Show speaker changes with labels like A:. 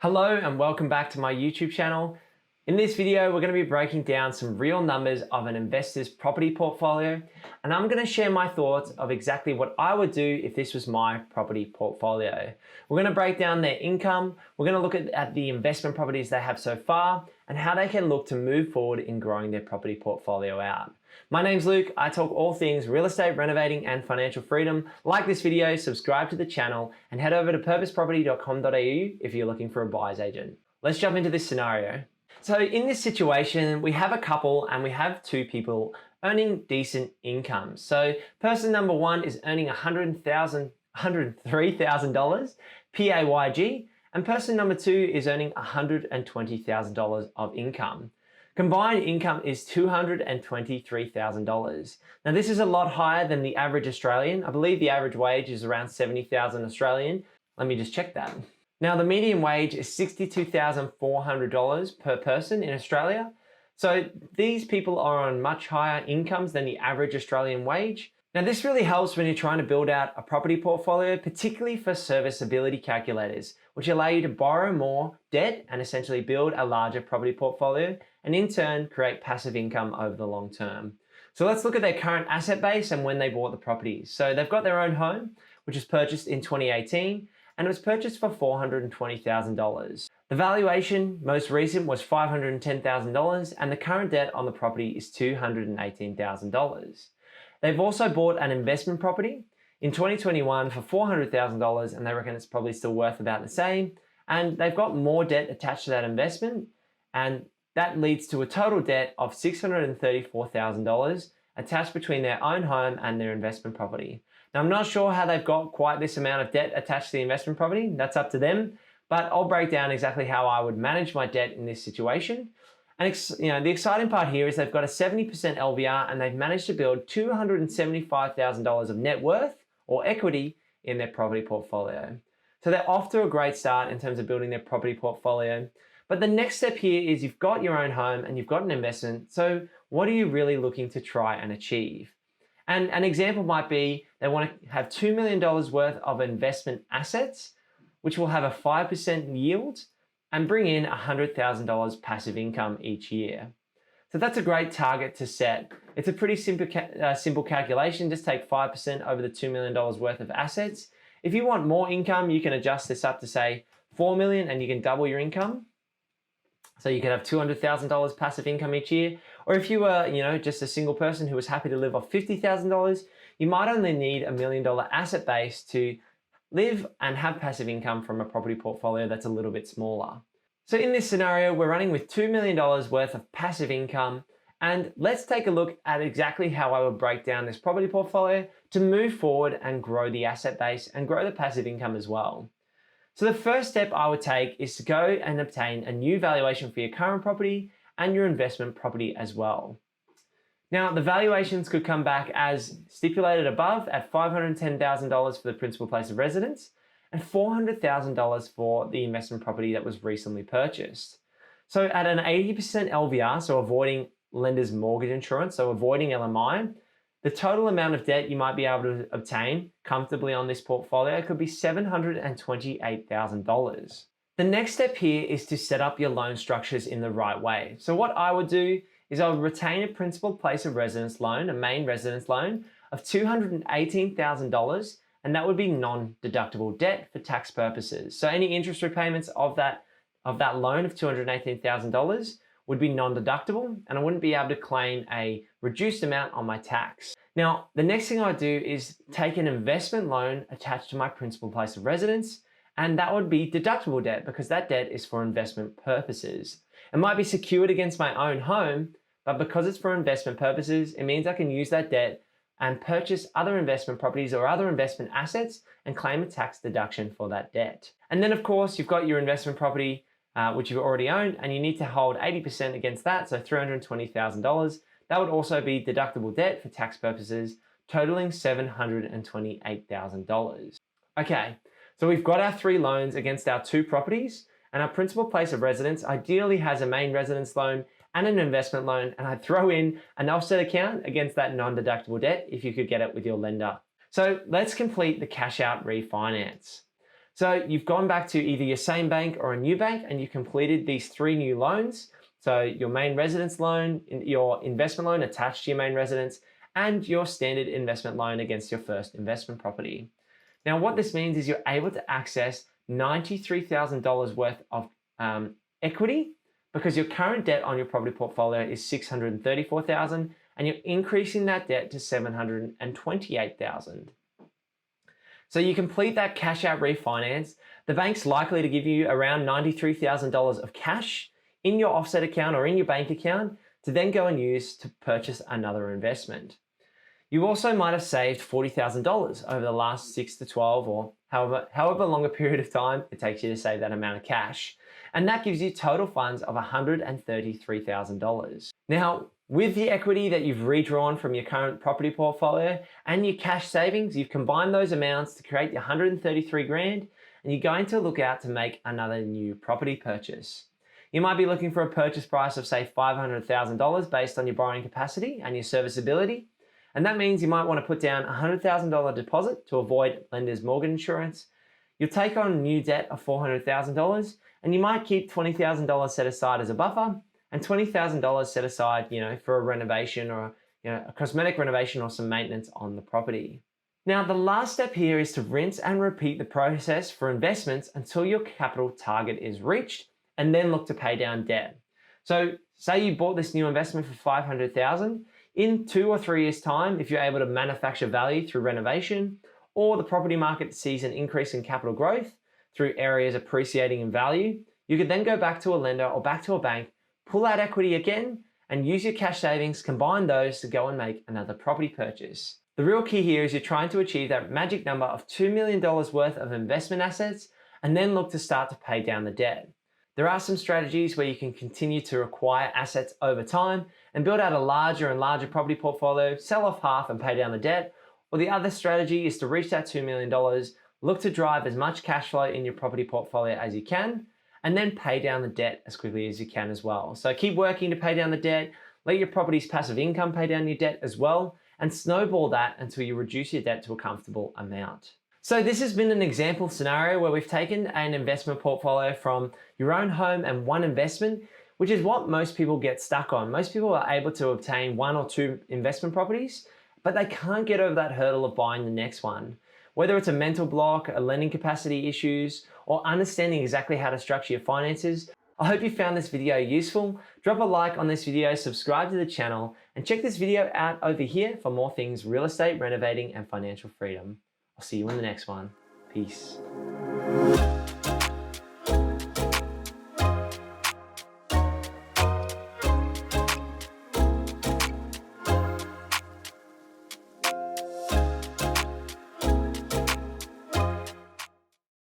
A: Hello and welcome back to my YouTube channel. In this video, we're going to be breaking down some real numbers of an investor's property portfolio, and I'm going to share my thoughts of exactly what I would do if this was my property portfolio. We're going to break down their income, we're going to look at the investment properties they have so far, and how they can look to move forward in growing their property portfolio out. My name's Luke, I talk all things real estate, renovating, and financial freedom. Like this video, subscribe to the channel, and head over to purposeproperty.com.au if you're looking for a buyer's agent. Let's jump into this scenario. So in this situation, we have a couple and we have two people earning decent income. So person number one is earning $103,000 PAYG, and person number two is earning $120,000 of income. Combined income is $223,000. Now this is a lot higher than the average Australian. I believe the average wage is around 70,000 Australian. Let me just check that. Now the median wage is $62,400 per person in Australia. So these people are on much higher incomes than the average Australian wage. Now this really helps when you're trying to build out a property portfolio, particularly for serviceability calculators, which allow you to borrow more debt and essentially build a larger property portfolio, and in turn create passive income over the long term. So let's look at their current asset base and when they bought the properties. So they've got their own home, which was purchased in 2018, and it was purchased for $420,000. The valuation, most recent, was $510,000, and the current debt on the property is $218,000. They've also bought an investment property in 2021 for $400,000, and they reckon it's probably still worth about the same. And they've got more debt attached to that investment, and that leads to a total debt of $634,000 attached between their own home and their investment property. Now, I'm not sure how they've got quite this amount of debt attached to the investment property. That's up to them, but I'll break down exactly how I would manage my debt in this situation. And the exciting part here is they've got a 70% LVR, and they've managed to build $275,000 of net worth or equity in their property portfolio. So they're off to a great start in terms of building their property portfolio. But the next step here is you've got your own home and you've got an investment. So what are you really looking to try and achieve? And an example might be they want to have $2 million worth of investment assets, which will have a 5% yield and bring in $100,000 passive income each year. So that's a great target to set. It's a pretty simple calculation. Just take 5% over the $2 million worth of assets. If you want more income, you can adjust this up to say $4 million and you can double your income. So you could have $200,000 passive income each year. Or if you were, just a single person who was happy to live off $50,000, you might only need $1 million asset base to live and have passive income from a property portfolio that's a little bit smaller. So in this scenario, we're running with $2 million worth of passive income. And let's take a look at exactly how I would break down this property portfolio to move forward and grow the asset base and grow the passive income as well. So the first step I would take is to go and obtain a new valuation for your current property and your investment property as well. Now, the valuations could come back as stipulated above at $510,000 for the principal place of residence and $400,000 for the investment property that was recently purchased. So at an 80% LVR, so avoiding lender's mortgage insurance, so avoiding LMI, the total amount of debt you might be able to obtain comfortably on this portfolio could be $728,000. The next step here is to set up your loan structures in the right way. So what I would do is I would retain a principal place of residence loan, a main residence loan of $218,000, and that would be non-deductible debt for tax purposes. So any interest repayments of that loan of $218,000 would be non-deductible, and I wouldn't be able to claim a reduced amount on my tax. Now, the next thing I would do is take an investment loan attached to my principal place of residence, and that would be deductible debt because that debt is for investment purposes. It might be secured against my own home, but because it's for investment purposes, it means I can use that debt and purchase other investment properties or other investment assets and claim a tax deduction for that debt. And then of course, you've got your investment property, which you already own, and you need to hold 80% against that, so $320,000. That would also be deductible debt for tax purposes, totaling $728,000. Okay, so we've got our three loans against our two properties, and our principal place of residence ideally has a main residence loan and an investment loan, and I'd throw in an offset account against that non-deductible debt if you could get it with your lender. So let's complete the cash out refinance. So you've gone back to either your same bank or a new bank and you completed these 3 new loans. So your main residence loan, your investment loan attached to your main residence, and your standard investment loan against your first investment property. Now, what this means is you're able to access $93,000 worth of equity because your current debt on your property portfolio is $634,000 and you're increasing that debt to $728,000. So you complete that cash out refinance, the bank's likely to give you around $93,000 of cash in your offset account or in your bank account to then go and use to purchase another investment. You also might have saved $40,000 over the last 6 to 12 or however long a period of time it takes you to save that amount of cash. And that gives you total funds of $133,000. Now, with the equity that you've redrawn from your current property portfolio and your cash savings, you've combined those amounts to create the 133 grand, and you're going to look out to make another new property purchase. You might be looking for a purchase price of say $500,000 based on your borrowing capacity and your serviceability. And that means you might want to put down a $100,000 deposit to avoid lender's mortgage insurance. You'll take on new debt of $400,000 and you might keep $20,000 set aside as a buffer and $20,000 set aside, for a renovation or a cosmetic renovation or some maintenance on the property. Now, the last step here is to rinse and repeat the process for investments until your capital target is reached and then look to pay down debt. So say you bought this new investment for $500,000. In 2 or 3 years' time, if you're able to manufacture value through renovation, or the property market sees an increase in capital growth through areas appreciating in value, you could then go back to a lender or back to a bank, pull out equity again, and use your cash savings, combine those to go and make another property purchase. The real key here is you're trying to achieve that magic number of $2 million worth of investment assets and then look to start to pay down the debt. There are some strategies where you can continue to acquire assets over time and build out a larger and larger property portfolio, sell off half and pay down the debt. Or the other strategy is to reach that $2 million, look to drive as much cash flow in your property portfolio as you can, and then pay down the debt as quickly as you can as well. So keep working to pay down the debt, let your property's passive income pay down your debt as well, and snowball that until you reduce your debt to a comfortable amount. So this has been an example scenario where we've taken an investment portfolio from your own home and one investment, which is what most people get stuck on. Most people are able to obtain 1 or 2 investment properties, but they can't get over that hurdle of buying the next one. Whether it's a mental block, a lending capacity issues, or understanding exactly how to structure your finances, I hope you found this video useful. Drop a like on this video, subscribe to the channel, and check this video out over here for more things real estate, renovating, and financial freedom. I'll see you in the next one. Peace.